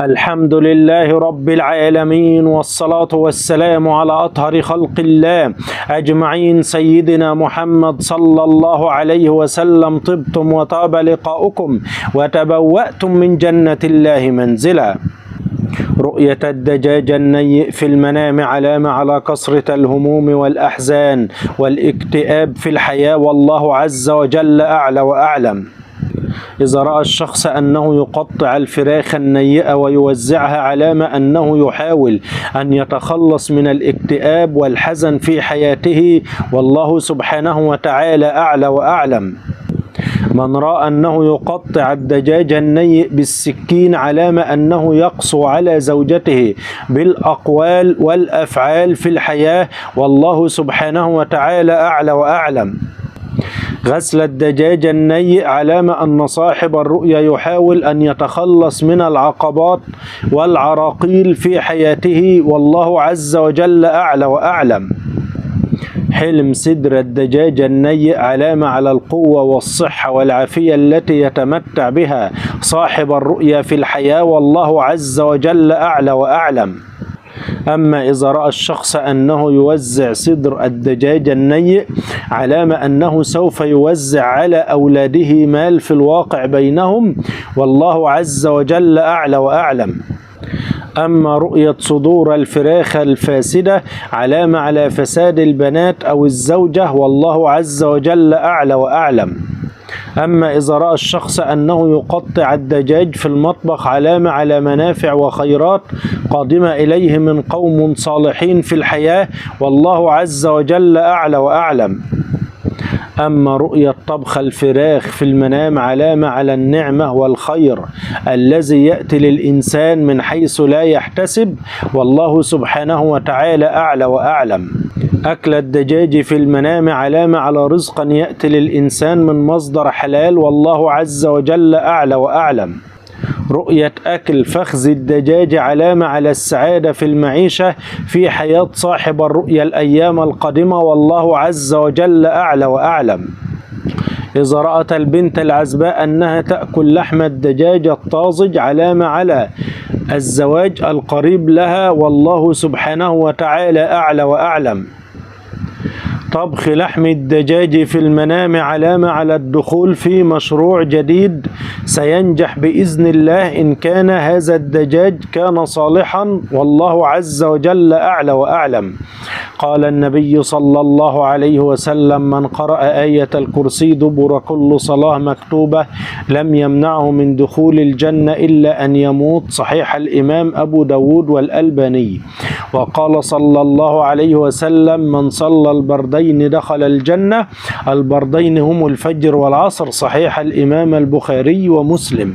الحمد لله رب العالمين، والصلاة والسلام على أطهر خلق الله أجمعين سيدنا محمد صلى الله عليه وسلم. طبتم وطاب لقاؤكم وتبوأتم من جنة الله منزلا. رؤية الدجاج النيء في المنام علامة على كثرة الهموم والأحزان والاكتئاب في الحياة، والله عز وجل أعلى وأعلم. إذا رأى الشخص أنه يقطع الفراخ النيئة ويوزعها علامة أنه يحاول أن يتخلص من الاكتئاب والحزن في حياته، والله سبحانه وتعالى أعلى وأعلم. من رأى أنه يقطع الدجاج النيء بالسكين علامة أنه يقسو على زوجته بالأقوال والأفعال في الحياة، والله سبحانه وتعالى أعلى وأعلم. غسل الدجاج النيء علامة أن صاحب الرؤيا يحاول أن يتخلص من العقبات والعراقيل في حياته، والله عز وجل أعلى وأعلم. حلم صدر الدجاج النيء علامة على القوة والصحة والعافية التي يتمتع بها صاحب الرؤيا في الحياة، والله عز وجل أعلى وأعلم. أما إذا رأى الشخص أنه يوزع صدر الدجاج النيء علامة أنه سوف يوزع على أولاده مال في الواقع بينهم، والله عز وجل أعلى وأعلم. أما رؤية صدور الفراخ الفاسدة علامة على فساد البنات أو الزوجة، والله عز وجل أعلى وأعلم. أما إذا رأى الشخص أنه يقطع الدجاج في المطبخ علامة على منافع وخيرات قادمة إليه من قوم صالحين في الحياة، والله عز وجل أعلى وأعلم. أما رؤية طبخ الفراخ في المنام علامة على النعمة والخير الذي يأتي للإنسان من حيث لا يحتسب، والله سبحانه وتعالى أعلى وأعلم. أكل الدجاج في المنام علامة على رزق يأتي للإنسان من مصدر حلال، والله عز وجل أعلى وأعلم. رؤية أكل فخذ الدجاج علامة على السعادة في المعيشة في حياة صاحب الرؤيا الأيام القادمة، والله عز وجل أعلى وأعلم. إذا رأت البنت العزباء أنها تأكل لحم الدجاج الطازج علامة على الزواج القريب لها، والله سبحانه وتعالى أعلى وأعلم. طبخ لحم الدجاج في المنام علامة على الدخول في مشروع جديد سينجح بإذن الله إن كان هذا الدجاج كان صالحا، والله عز وجل أعلى وأعلم. قال النبي صلى الله عليه وسلم: من قرأ آية الكرسي دبر كل صلاة مكتوبة لم يمنعه من دخول الجنة إلا أن يموت. صحيح الإمام أبو داود والألباني. وقال صلى الله عليه وسلم: من صلى البردين دخل الجنة. البردين هم الفجر والعصر. صحيح الإمام البخاري ومسلم.